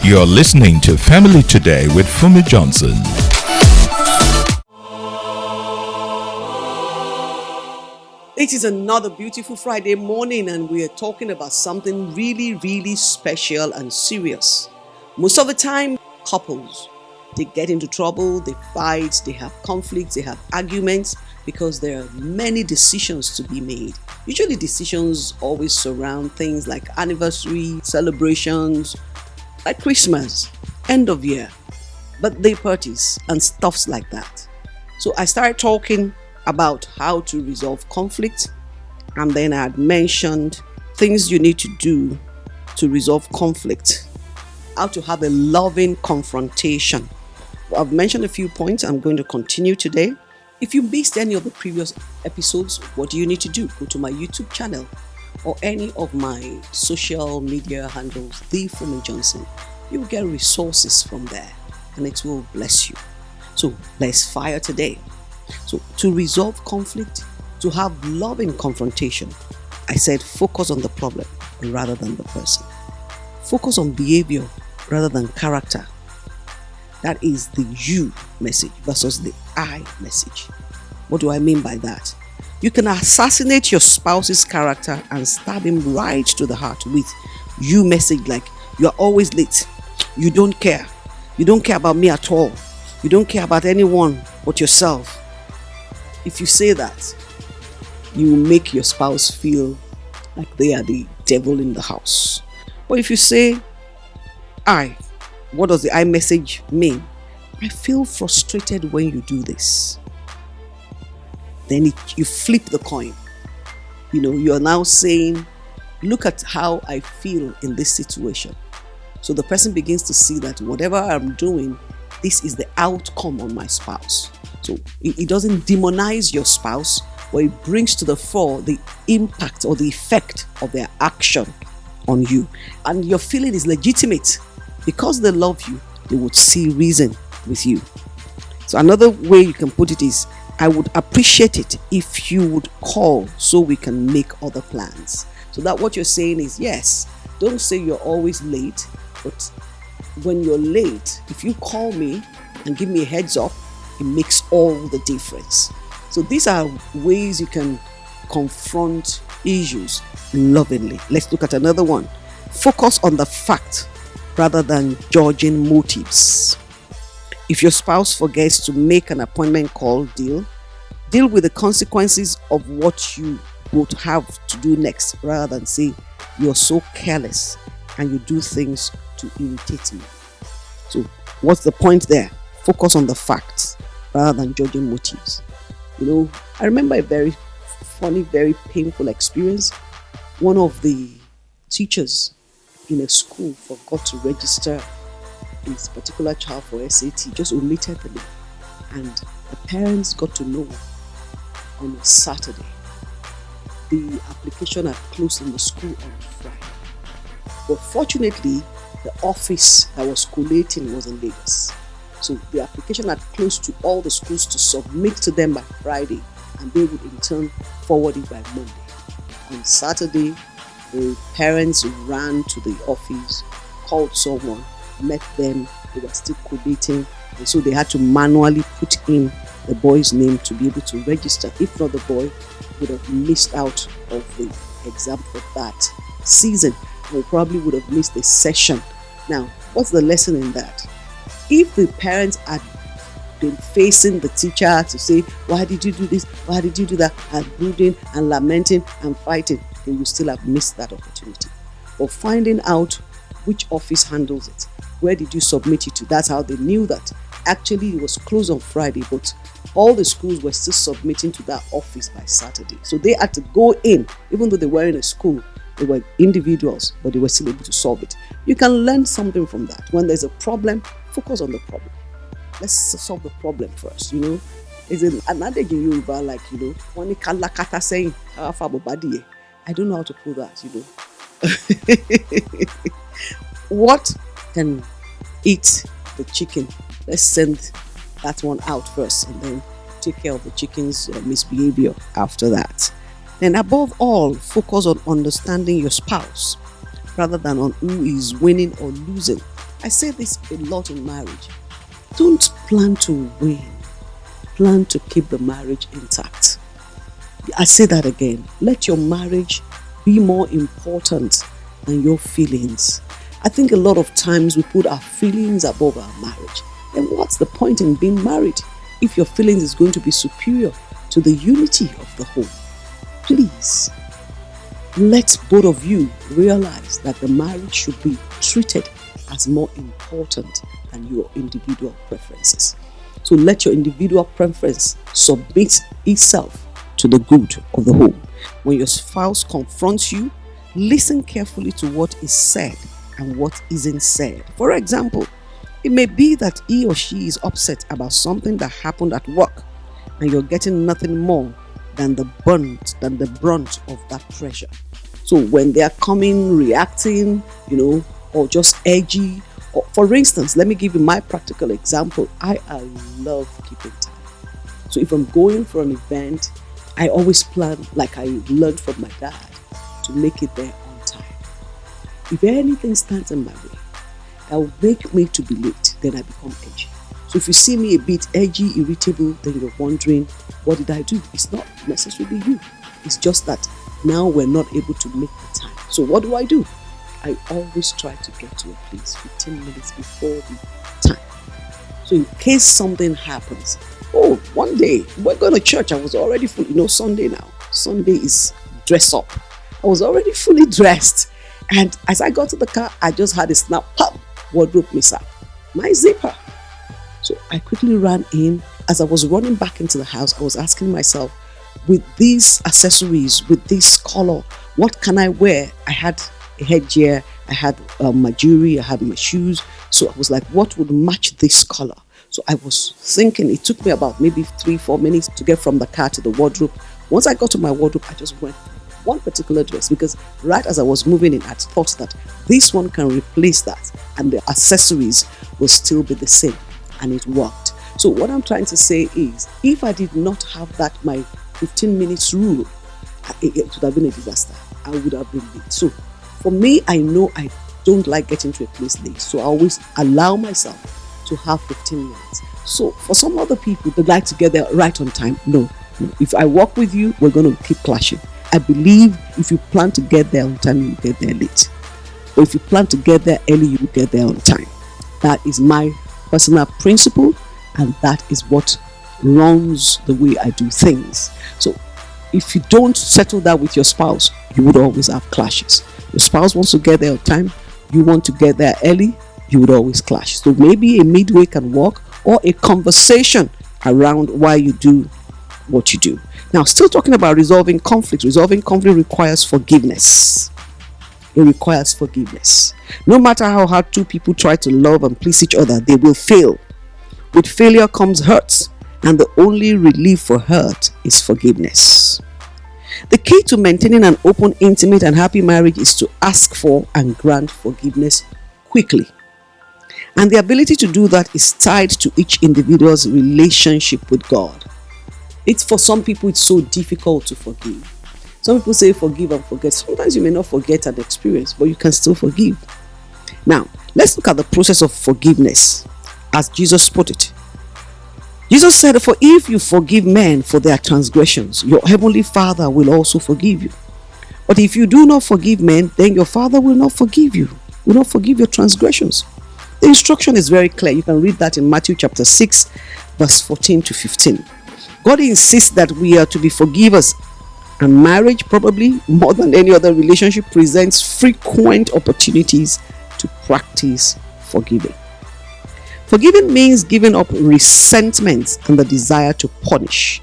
You're listening to Family Today with Funmi Johnson. It is another beautiful Friday morning, and we are talking about something really, really special and serious. Most of the time, couples, they get into trouble, they fight, they have conflicts, they have arguments because there are many decisions to be made. Usually decisions always surround things like anniversary, celebrations, like Christmas, end of year, birthday parties, and stuffs like that. So I started talking about how to resolve conflict, and then I had mentioned things you need to do to resolve conflict, how to have a loving confrontation. I've mentioned a few points. I'm going to continue today. If you missed any of the previous episodes, what do you need to do? Go to my YouTube channel or any of my social media handles, The Funmi Johnson. You'll get resources from there and it will bless you. So let's fire today. So to resolve conflict, to have loving confrontation, I said focus on the problem rather than the person. Focus on behavior rather than character. That is the you message versus the I message. What do I mean by that? You can assassinate your spouse's character and stab him right to the heart with you message like you're always late, you don't care about me at all, you don't care about anyone but yourself. If you say that, you will make your spouse feel like they are the devil in the house. But if you say what does the I message mean? I feel frustrated when you do this. Then you flip the coin. You are now saying, look at how I feel in this situation. So the person begins to see that whatever I'm doing, this is the outcome on my spouse. So it doesn't demonize your spouse, but it brings to the fore the impact or the effect of their action on you. And your feeling is legitimate. Because they love you, they would see reason with you. So another way you can put it is, I would appreciate it if you would call so we can make other plans. So that what you're saying is, yes, don't say you're always late, but when you're late, if you call me and give me a heads up, it makes all the difference. So these are ways you can confront issues lovingly. Let's look at another one. Focus on the fact rather than judging motives. If your spouse forgets to make an appointment call, deal with the consequences of what you would have to do next, rather than say you're so careless and you do things to irritate me. So what's the point there? Focus on the facts rather than judging motives. I remember a very funny, very painful experience. One of the teachers in a school forgot to register this particular child for SAT, just omitted the name, and the parents got to know on a Saturday. The application had closed in the school on Friday, but fortunately the office that was collating was in Lagos, so the application had closed to all the schools to submit to them by Friday, and they would in turn forward it by Monday. On Saturday, the parents ran to the office, called someone, met them, they were still collating, and so they had to manually put in the boy's name to be able to register. If not, the boy would have missed out of the exam for that season, or probably would have missed a session. Now, what's the lesson in that? If the parents had been facing the teacher to say, why did you do this, why did you do that, and brooding and lamenting and fighting, they will still have missed that opportunity. But finding out which office handles it, where did you submit it to, that's how they knew that actually it was closed on Friday, but all the schools were still submitting to that office by Saturday. So they had to go in, even though they were in a school, they were individuals, but they were still able to solve it. You can learn something from that. When there's a problem, focus on the problem. Let's solve the problem first. Is an adage in Yoruba, like, one kalakata saying, I don't know how to put that, What can eat the chicken? Let's send that one out first and then take care of the chicken's misbehavior after that. And above all, focus on understanding your spouse rather than on who is winning or losing. I say this a lot in marriage. Don't plan to win. Plan to keep the marriage intact. I say that again. Let your marriage be more important than your feelings. I think a lot of times we put our feelings above our marriage. Then what's the point in being married if your feelings is going to be superior to the unity of the home? Please, let both of you realize that the marriage should be treated as more important than your individual preferences. So let your individual preference submit itself to the good of the home. When your spouse confronts you, listen carefully to what is said and what isn't said. For example, it may be that he or she is upset about something that happened at work, and you're getting nothing more than the brunt of that pressure. So when they are coming, reacting, or just edgy, or for instance, let me give you my practical example. I love keeping time. So if I'm going for an event, I always plan, like I learned from my dad, to make it there on time. If anything stands in my way that will make me to be late, then I become edgy. So if you see me a bit edgy, irritable, then you're wondering, what did I do? It's not necessarily you. It's just that now we're not able to make the time. So what do? I always try to get to a place 15 minutes before the time. So in case something happens, one day we're going to church. I was already full, Sunday now. Sunday is dress up. I was already fully dressed. And as I got to the car, I just had a snap, pop, wardrobe mishap. My zipper. So I quickly ran in. As I was running back into the house, I was asking myself, with these accessories, with this color, what can I wear? I had a headgear, I had my jewelry, I had my shoes. So I was like, what would match this color? So I was thinking, it took me about maybe 3-4 minutes to get from the car to the wardrobe. Once I got to my wardrobe, I just went for one particular dress, because right as I was moving in, I thought that this one can replace that and the accessories will still be the same, and it worked. So what I'm trying to say is, if I did not have that, my 15 minutes rule, it would have been a disaster. I would have been late. So for me, I know I don't like getting to a place late. So I always allow myself to have 15 minutes. So for some other people, they like to get there right on time. No. If I walk with you, we're going to keep clashing. I believe if you plan to get there on time, you will get there late. Or if you plan to get there early, you will get there on time. That is my personal principle, and that is what runs the way I do things. So if you don't settle that with your spouse, you would always have clashes. Your spouse wants to get there on time, you want to get there early, you would always clash. So maybe a midway can work, or a conversation around why you do what you do. Now, still talking about resolving conflict. Resolving conflict requires forgiveness. It requires forgiveness. No matter how hard two people try to love and please each other, they will fail. With failure comes hurt, and the only relief for hurt is forgiveness. The key to maintaining an open, intimate, and happy marriage is to ask for and grant forgiveness quickly. And the ability to do that is tied to each individual's relationship with God. For some people, it's so difficult to forgive. Some people say forgive and forget. Sometimes you may not forget an experience, but you can still forgive. Now, let's look at the process of forgiveness as Jesus put it. Jesus said, "For if you forgive men for their transgressions, your heavenly Father will also forgive you. But if you do not forgive men, then your Father will not forgive you, will not forgive your transgressions." The instruction is very clear. You can read that in Matthew chapter 6, verse 14 to 15. God insists that we are to be forgivers, and marriage, probably more than any other relationship, presents frequent opportunities to practice forgiving. Forgiving means giving up resentment and the desire to punish.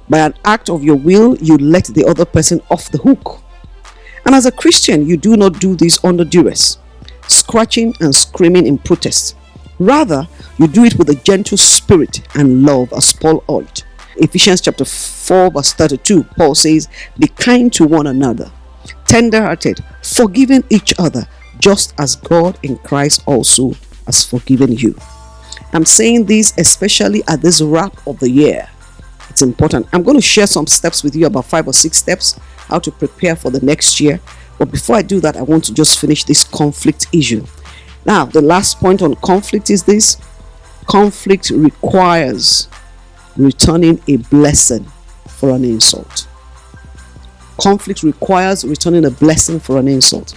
By an act of your will, you let the other person off the hook. And as a Christian, you do not do this under duress, scratching and screaming in protest. Rather, you do it with a gentle spirit and love, as Paul urged. Ephesians chapter 4, verse 32, Paul says, "Be kind to one another, tender-hearted, forgiving each other, just as God in Christ also has forgiven you." I'm saying this especially at this wrap of the year. It's important. I'm going to share some steps with you, about 5 or 6 steps, how to prepare for the next year. But before I do that, I want to just finish this conflict issue. Now, the last point on conflict is this: conflict requires returning a blessing for an insult. Conflict requires returning a blessing for an insult.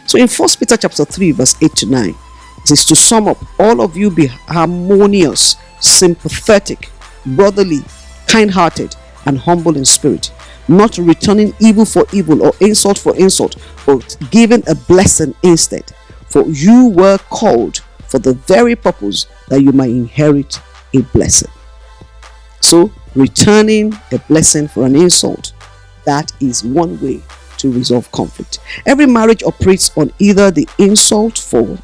So in 1 Peter chapter 3 verse 8 to 9, it says, to sum up, all of you be harmonious, sympathetic, brotherly, kind-hearted, and humble in spirit, not returning evil for evil or insult for insult, but giving a blessing instead. For you were called for the very purpose that you might inherit a blessing. So, returning a blessing for an insult, that is one way to resolve conflict. Every marriage operates on either the insult for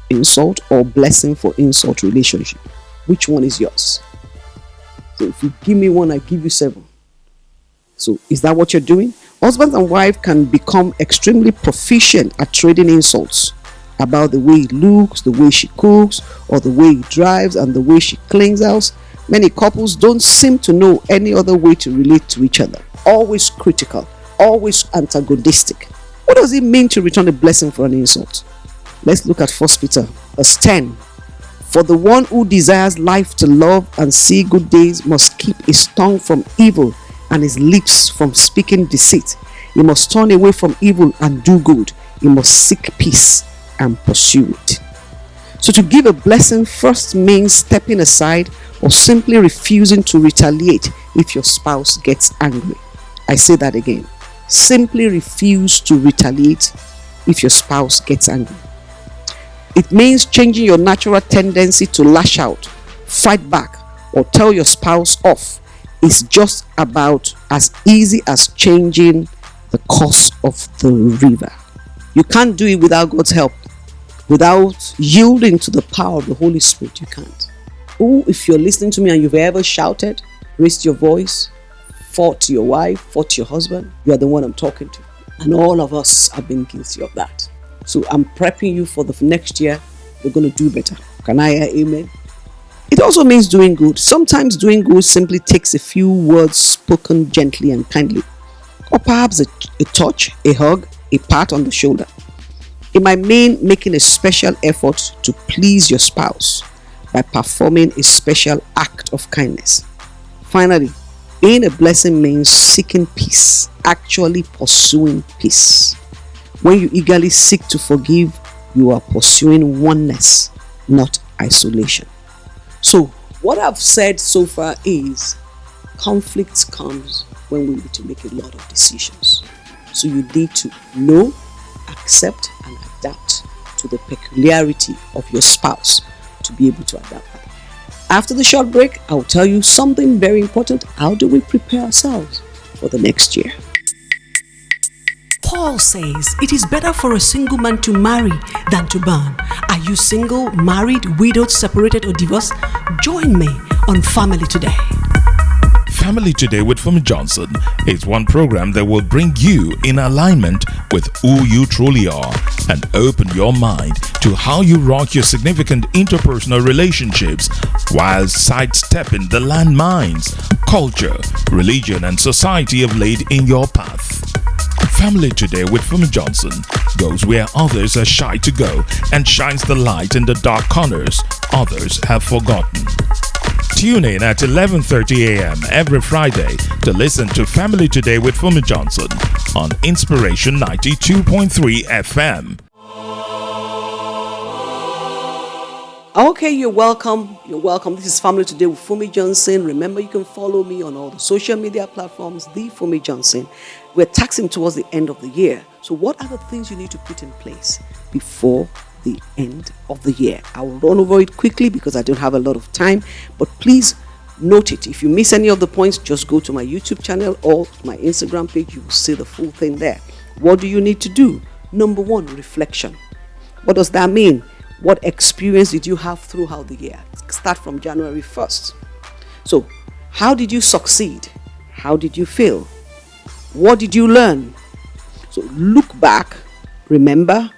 insult or blessing for insult relationship. Which one is yours? So if you give me one, I give you 7. So is that what you're doing? Husband and wife can become extremely proficient at trading insults about the way he looks, the way she cooks, or the way he drives, and the way she cleans house. Many couples don't seem to know any other way to relate to each other. Always critical, always antagonistic. What does it mean to return a blessing for an insult? Let's look at 1 Peter verse 10. For the one who desires life to love and see good days must keep his tongue from evil and his lips from speaking deceit. He must turn away from evil and do good. He must seek peace and pursue it. So to give a blessing first means stepping aside or simply refusing to retaliate if your spouse gets angry. I say that again. Simply refuse to retaliate if your spouse gets angry. It means changing your natural tendency to lash out, fight back, or tell your spouse off. It's just about as easy as changing the course of the river. You can't do it without God's help. Without yielding to the power of the Holy Spirit, you can't. Oh, if you're listening to me and you've ever shouted, raised your voice, fought your wife, fought your husband, you are the one I'm talking to. And all of us have been guilty of that. So I'm prepping you for the next year. You're going to do better. Can I hear amen? It also means doing good. Sometimes doing good simply takes a few words spoken gently and kindly. Or perhaps a touch, a hug, a pat on the shoulder. It might mean making a special effort to please your spouse by performing a special act of kindness. Finally, being a blessing means seeking peace, actually pursuing peace. When you eagerly seek to forgive, you are pursuing oneness, not isolation. So, what I've said so far is conflict comes when we need to make a lot of decisions. So you need to know, accept, and adapt to the peculiarity of your spouse to be able to adapt. After the short break, I'll tell you something very important. How do we prepare ourselves for the next year? Paul says it is better for a single man to marry than to burn. Are you single, married, widowed, separated, or divorced? Join me on Family Today. Family Today with Funmi Johnson is one program that will bring you in alignment with who you truly are and open your mind to how you rock your significant interpersonal relationships while sidestepping the landmines, culture, religion, and society have laid in your path. Family Today with Funmi Johnson goes where others are shy to go and shines the light in the dark corners others have forgotten. Tune in at 11:30 a.m. every Friday to listen to Family Today with Funmi Johnson on Inspiration 92.3 FM. Okay, you're welcome. You're welcome. This is Family Today with Funmi Johnson. Remember, you can follow me on all the social media platforms, The Funmi Johnson. We're taxing towards the end of the year. So what are the things you need to put in place before the end of the year? I will run over it quickly because I don't have a lot of time, but please note it. If you miss any of the points, just go to my YouTube channel or my Instagram page. You will see the full thing there. What do you need to do? Number 1, reflection. What does that mean? What experience did you have throughout the year? Start from January 1st. So, how did you succeed? How did you fail? What did you learn? So, look back, remember,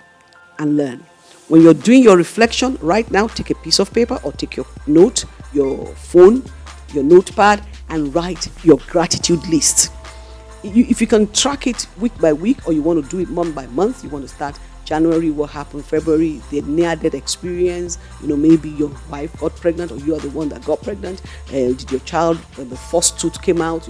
and learn. When you're doing your reflection right now, take a piece of paper or take your note, your phone, your notepad, and write your gratitude list. If you can track it week by week, or you want to do it month by month, you want to start January, what happened? February, the near-death experience. Maybe your wife got pregnant, or you are the one that got pregnant. Did your child, the first tooth came out?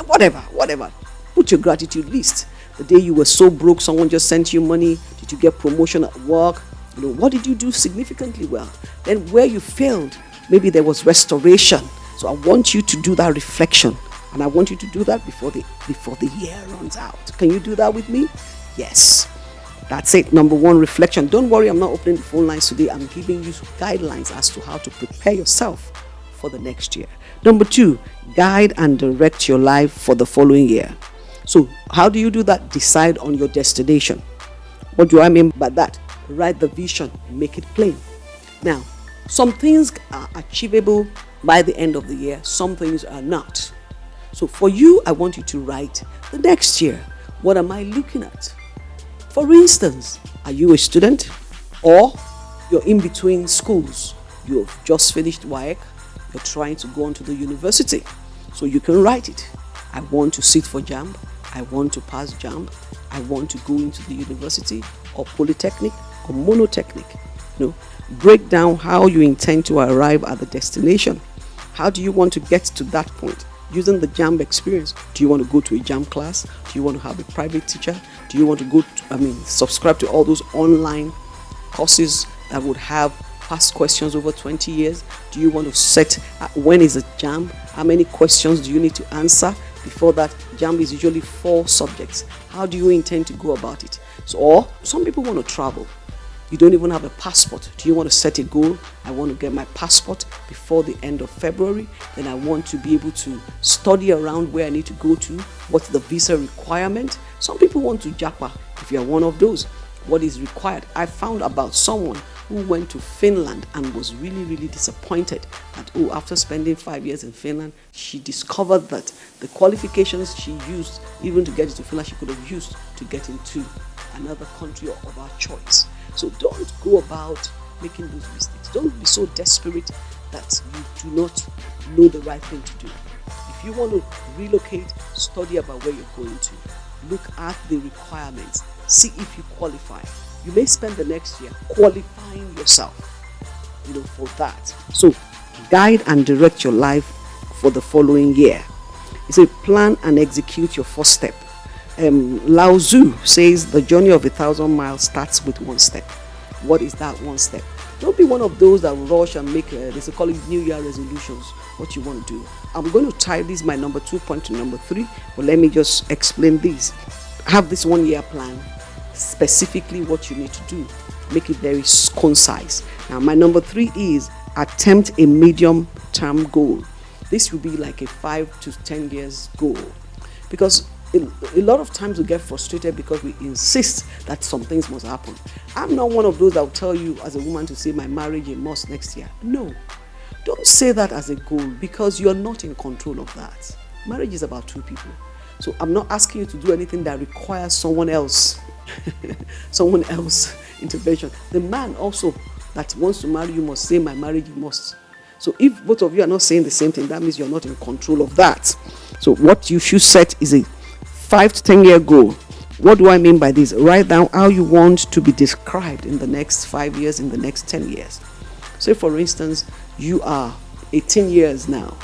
Whatever. Put your gratitude list. The day you were so broke, someone just sent you money. Did you get promotion at work? What did you do significantly well? Then where you failed, maybe there was restoration. So I want you to do that reflection, and I want you to do that before the year runs out. Can you do that with me? Yes. That's it. Number one, reflection. Don't worry, I'm not opening the phone lines today. I'm giving you guidelines as to how to prepare yourself for the next year. Number two, guide and direct your life for the following year. So how do you do that? Decide on your destination. What do I mean by that? Write the vision, make it plain. Now, some things are achievable by the end of the year, some things are not. So for you, I want you to write the next year. What am I looking at? For instance, are you a student, or you're in between schools? You've just finished WAEC, you're trying to go on to the university. So you can write it. I want to sit for JAMB, I want to pass JAMB, I want to go into the university, or polytechnic, or monotechnic. Break down how you intend to arrive at the destination. How do you want to get to that point? Using the JAMB experience. Do you want to go to a JAMB class? Do you want to have a private teacher? Do you want to subscribe to all those online courses that would have past questions over 20 years? Do you want to set when is a JAMB? How many questions do you need to answer before that? JAMB is usually 4 subjects. How do you intend to go about it? Or some people want to travel. You don't even have a passport. Do you want to set a goal? I want to get my passport before the end of February. Then I want to be able to study around where I need to go to. What's the visa requirement? Some people want to japa. If you are one of those, what is required? I found about someone who went to Finland and was really, really disappointed that, after spending 5 years in Finland, she discovered that the qualifications she used even to get into Finland, she could have used to get into another country of our choice. So don't go about making those mistakes. Don't be so desperate that you do not know the right thing to do. If you want to relocate, study about where you're going to. Look at the requirements. See if you qualify. You may spend the next year qualifying yourself, for that. So guide and direct your life for the following year. It's a plan and execute your first step. Lao Tzu says the journey of 1,000 miles starts with one step. What is that one step? Don't be one of those that rush and make they call it New Year resolutions. What you want to do. I'm going to tie this my number 2 point to number 3, but let me just explain this. Have this 1 year plan, specifically what you need to do. Make it very concise. Now my number 3 is attempt a medium term goal. This will be like a 5 to 10 years goal, because a lot of times we get frustrated because we insist that some things must happen. I'm not one of those that will tell you as a woman to say my marriage a must next year. No, don't say that as a goal, because you're not in control of that. Marriage is about 2 people. So I'm not asking you to do anything that requires someone else intervention. The man also that wants to marry you must say my marriage you must. So if both of you are not saying the same thing, that means you're not in control of that. So what you should set is a 5 to 10 year goal. What do I mean by this? Write down how you want to be described in the next 5 years, in the next 10 years. Say for instance, you are 18 years now.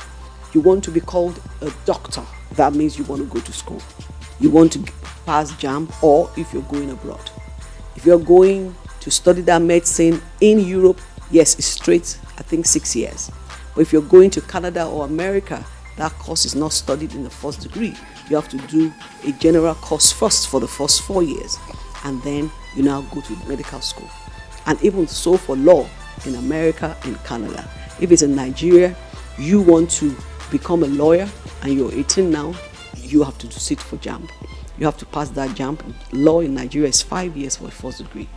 You want to be called a doctor. That means you want to go to school. You want to pass JAMB, or if you're going abroad. If you're going to study that medicine in Europe, yes, it's straight, I think 6 years. But if you're going to Canada or America, that course is not studied in the first degree. You have to do a general course first for the first 4 years, and then you now go to medical school. And even so for law in America and Canada. If it's in Nigeria, you want to become a lawyer and you're 18 now, you have to sit for JAMB. You have to pass that JAMB. Law in Nigeria is 5 years for a first degree.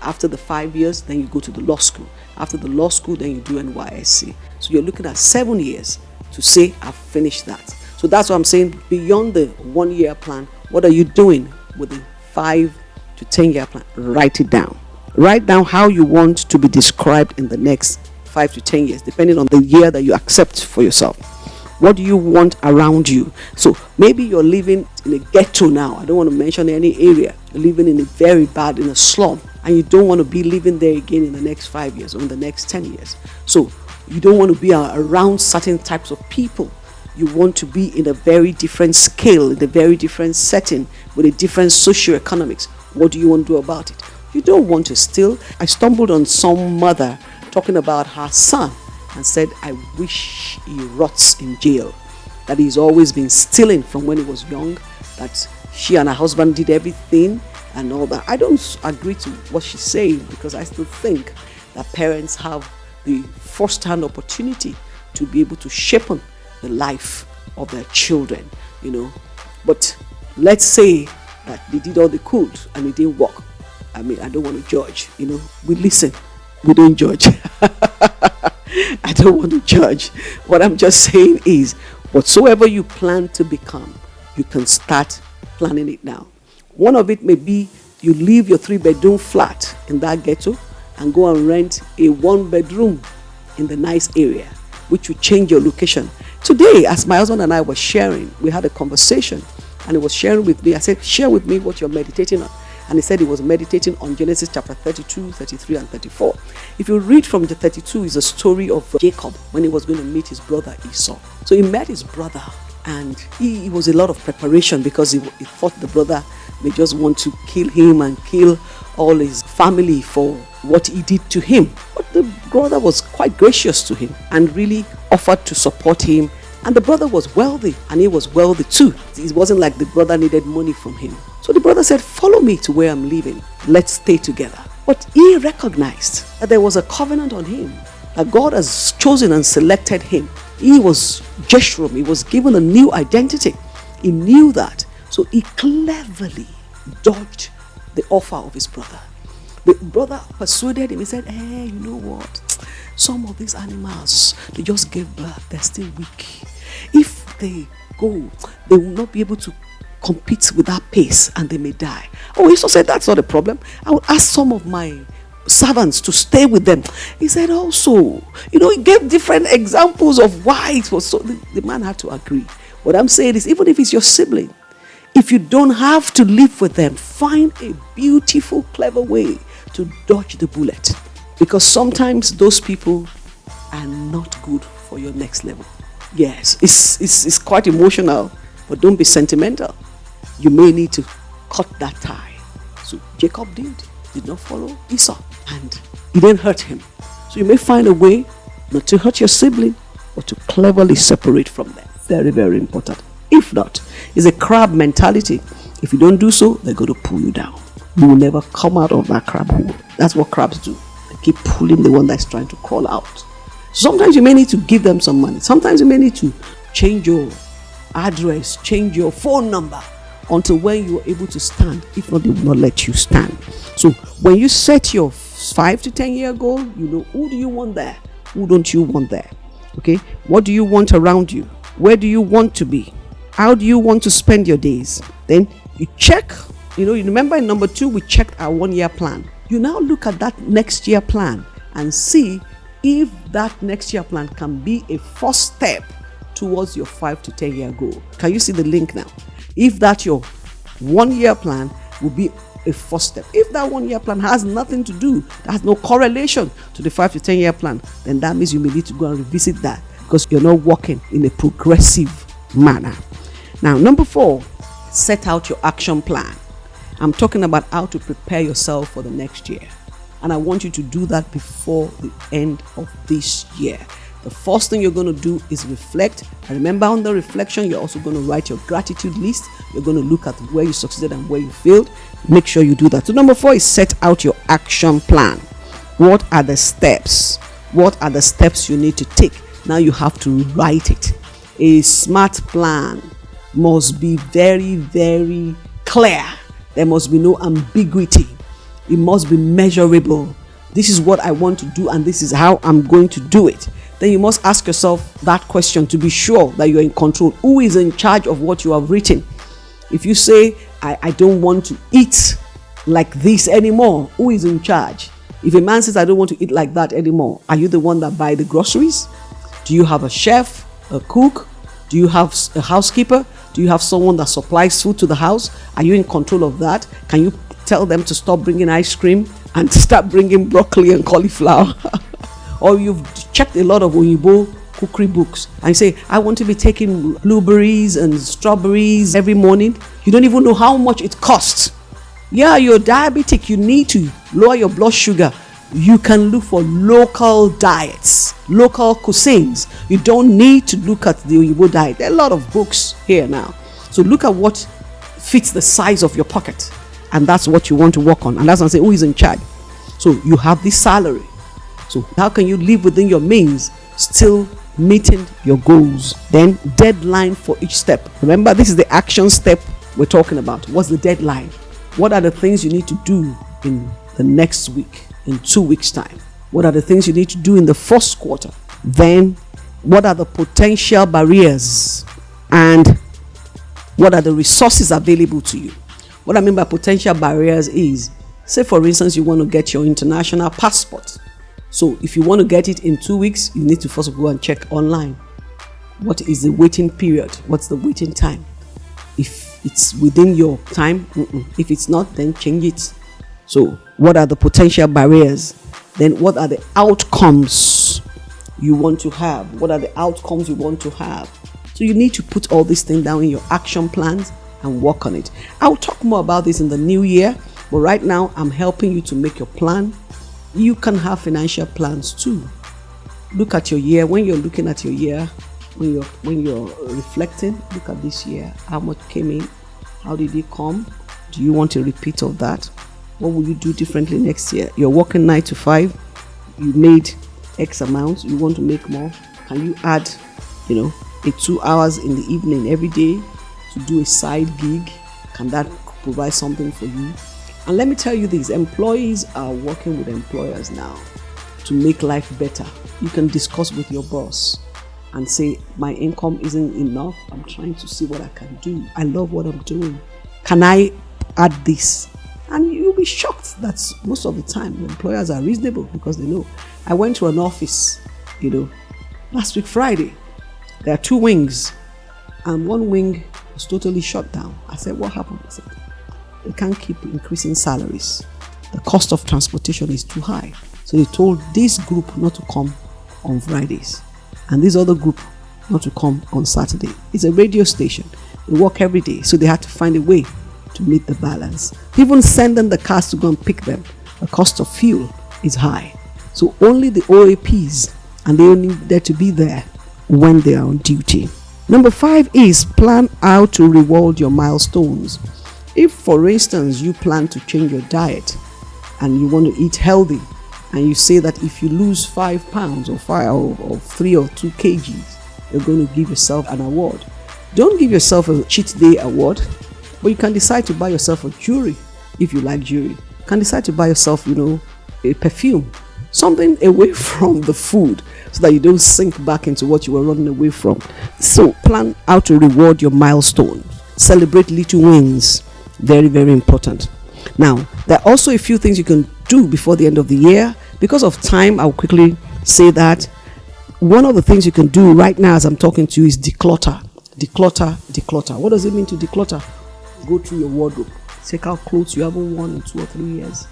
After the 5 years, then you go to the law school. After the law school, then you do NYSC. So you're looking at 7 years to say, I've finished that. So that's what I'm saying. Beyond the 1 year plan, what are you doing with the 5 to 10 year plan? Write it down. Write down how you want to be described in the next 5 to 10 years, depending on the year that you accept for yourself. What do you want around you? So maybe you're living in a ghetto now. I don't want to mention any area. You're living in a slum, and you don't want to be living there again in the next 5 years or in the next 10 years. So you don't want to be around certain types of people. You want to be in a very different scale, in a very different setting, with a different socioeconomics. What do you want to do about it? You don't want to steal. I stumbled on some mother talking about her son and said, I wish he rots in jail. That he's always been stealing from when he was young, that she and her husband did everything and all that. I don't agree to what she's saying, because I still think that parents have the first-hand opportunity to be able to shape on the life of their children, But let's say that they did all they could and it didn't work. I mean, I don't want to judge, We listen, we don't judge. I don't want to judge. What I'm just saying is, whatsoever you plan to become, you can start planning it now. One of it may be you leave your 3-bedroom flat in that ghetto and go and rent a 1-bedroom in the nice area, which will change your location. Today, as my husband and I were sharing, we had a conversation, and he was sharing with me. I said, share with me what you're meditating on. And he said he was meditating on Genesis chapter 32, 33, and 34. If you read from the 32, is a story of Jacob when he was going to meet his brother Esau. So he met his brother, and he was a lot of preparation, because he thought the brother may just want to kill him and kill all his family for what he did to him. But the brother was quite gracious to him and really offered to support him. And the brother was wealthy, and he was wealthy too. It wasn't like the brother needed money from him. So the brother said, follow me to where I'm living. Let's stay together. But he recognized that there was a covenant on him, that God has chosen and selected him. He was Jeshurun. He was given a new identity. He knew that. So he cleverly dodged the offer of his brother. The brother persuaded him. He said, hey, you know what? Some of these animals, they just gave birth. They're still weak. If they go, they will not be able to compete with that pace, and they may die. Oh, Esau said, that's not a problem. I will ask some of my servants to stay with them. He said also, he gave different examples of why it was so. The man had to agree. What I'm saying is, even if it's your sibling, if you don't have to live with them, find a beautiful, clever way to dodge the bullet. Because sometimes those people are not good for your next level. Yes, it's quite emotional, but don't be sentimental. You may need to cut that tie. So Jacob did not follow Esau, and it didn't hurt him. So you may find a way not to hurt your sibling, but to cleverly separate from them. Very, very important. If not, it's a crab mentality. If you don't do so, they're going to pull you down. You will never come out of that crab hole. That's what crabs do. They keep pulling the one that's trying to crawl out. Sometimes you may need to give them some money. Sometimes you may need to change your address, change your phone number, until when you are able to stand. If not, they will not let you stand. So when you set your 5 to 10 year goal, who do you want there? Who don't you want there? Okay? What do you want around you? Where do you want to be? How do you want to spend your days? Then you check. You remember in number 2, we checked our 1-year plan. You now look at that next year plan and see if that next year plan can be a first step towards your 5 to 10 year goal. Can you see the link now? If that your 1-year plan will be a first step. If that 1-year plan has nothing to do, that has no correlation to the 5 to 10 year plan, then that means you may need to go and revisit that, because you're not working in a progressive manner. Now, number 4, set out your action plan. I'm talking about how to prepare yourself for the next year. And I want you to do that before the end of this year. The first thing you're going to do is reflect. And remember, on the reflection, you're also going to write your gratitude list. You're going to look at where you succeeded and where you failed. Make sure you do that. So number 4 is set out your action plan. What are the steps? What are the steps you need to take? Now you have to write it. A smart plan must be very, very clear. There must be no ambiguity. It must be measurable. This is what I want to do, and this is how I'm going to do it. Then you must ask yourself that question to be sure that you're in control. Who is in charge of what you have written? If you say, I don't want to eat like this anymore, who is in charge? If a man says, I don't want to eat like that anymore, are you the one that buy the groceries? Do you have a chef, a cook? Do you have a housekeeper? Do you have someone that supplies food to the house? Are you in control of that? Can you tell them to stop bringing ice cream and start bringing broccoli and cauliflower? Or you've checked a lot of Oyibo cookery books and you say, I want to be taking blueberries and strawberries every morning. You don't even know how much it costs. Yeah, you're diabetic, you need to lower your blood sugar. You can look for local diets, local cuisines. You don't need to look at the Oyibo diet. There are a lot of books here now. So look at what fits the size of your pocket. And that's what you want to work on. And that's what I say, who is in charge? So you have this salary. So how can you live within your means, still meeting your goals? Then deadline for each step. Remember, this is the action step we're talking about. What's the deadline? What are the things you need to do in the next week, in 2 weeks' time? What are the things you need to do in the first quarter? Then what are the potential barriers? And what are the resources available to you? What I mean by potential barriers is, say for instance, you want to get your international passport. So if you want to get it in 2 weeks, you need to first go and check online. What is the waiting period? What's the waiting time? If it's within your time, if it's not, then change it. So what are the potential barriers? Then what are the outcomes you want to have? What are the outcomes you want to have? So you need to put all these things down in your action plans and work on it. I'll talk more about this in the new year, but right now I'm helping you to make your plan. You can have financial plans too. Look at your year. When you're looking at your year, when you're reflecting, look at this year. How much came in? How did it come? Do you want a repeat of that? What will you do differently next year? You're working 9 to 5. You made X amount. You want to make more. Can you add, a 2 hours in the evening every day to do a side gig? Can that provide something for you? And let me tell you this, employees are working with employers now to make life better. You can discuss with your boss and say, my income isn't enough. I'm trying to see what I can do. I love what I'm doing. Can I add this? And you'll be shocked that most of the time employers are reasonable because they know. I went to an office, last week Friday. There are 2 wings and one wing was totally shut down. I said, what happened? I said, they can't keep increasing salaries. The cost of transportation is too high. So they told this group not to come on Fridays and this other group not to come on Saturday. It's a radio station. They work every day. So they had to find a way to meet the balance. Even sending the cars to go and pick them, the cost of fuel is high. So only the OAPs, and they only there to be there when they are on duty. Number 5 is plan how to reward your milestones. If, for instance, you plan to change your diet and you want to eat healthy, and you say that if you lose 5 pounds or 3 or 2 kgs, you're going to give yourself an award. Don't give yourself a cheat day award, but you can decide to buy yourself a jewelry if you like jewelry. You can decide to buy yourself, a perfume, something away from the food so that you don't sink back into what you were running away from. So plan how to reward your milestone. Celebrate little wins. Very, very important. Now, there are also a few things you can do before the end of the year. Because of time, I'll quickly say that one of the things you can do right now as I'm talking to you is declutter. Declutter. What does it mean to declutter? Go through your wardrobe. Take out clothes you haven't worn in 2 or 3 years.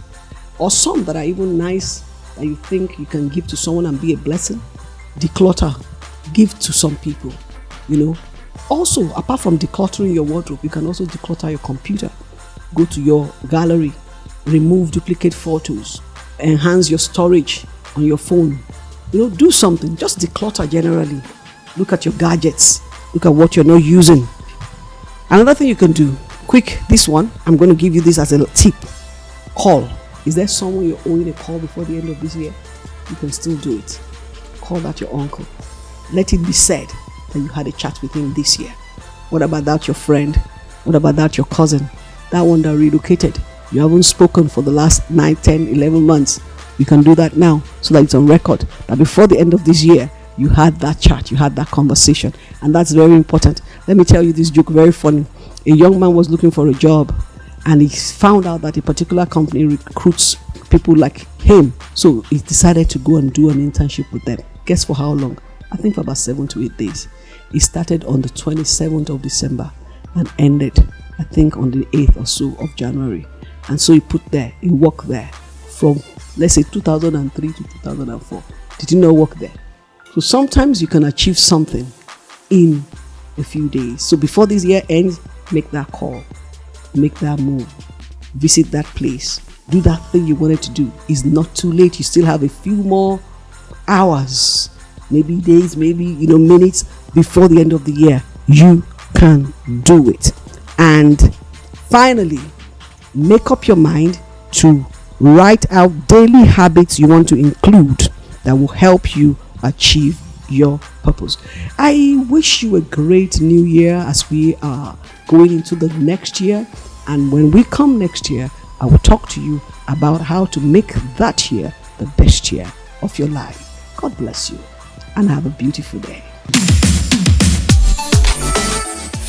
Or some that are even nice that you think you can give to someone and be a blessing. Declutter. Give to some people. Also, apart from decluttering your wardrobe, you can also declutter your computer. Go to your gallery, remove duplicate photos, enhance your storage on your phone. Do something. Just declutter generally. Look at your gadgets. Look at what you're not using. Another thing you can do, quick, this one, I'm going to give you this as a tip. Call. Is there someone you're owing a call before the end of this year? You can still do it. Call that your uncle. Let it be said that you had a chat with him this year. What about that your friend? What about that your cousin? That one that relocated. You haven't spoken for the last 9, 10, 11 months. You can do that now so that it's on record that before the end of this year, you had that chat, you had that conversation. And that's very important. Let me tell you this joke, very funny. A young man was looking for a job and he found out that a particular company recruits people like him. So he decided to go and do an internship with them. Guess for how long? I think for about 7 to 8 days. It started on the 27th of December and ended, I think, on the 8th or so of January. And so he worked there from, let's say, 2003 to 2004. Did you not work there? So sometimes you can achieve something in a few days. So before this year ends, make that call, make that move, visit that place, do that thing you wanted to do. It's not too late. You still have a few more hours, maybe days, maybe minutes before the end of the year. You can do it. And finally, make up your mind to write out daily habits you want to include that will help you achieve your purpose. I wish you a great new year as we are going into the next year. And when we come next year, I will talk to you about how to make that year the best year of your life. God bless you and have a beautiful day.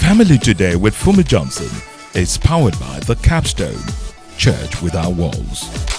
Family Today with Funmi Johnson is powered by the Capstone Church Without Walls.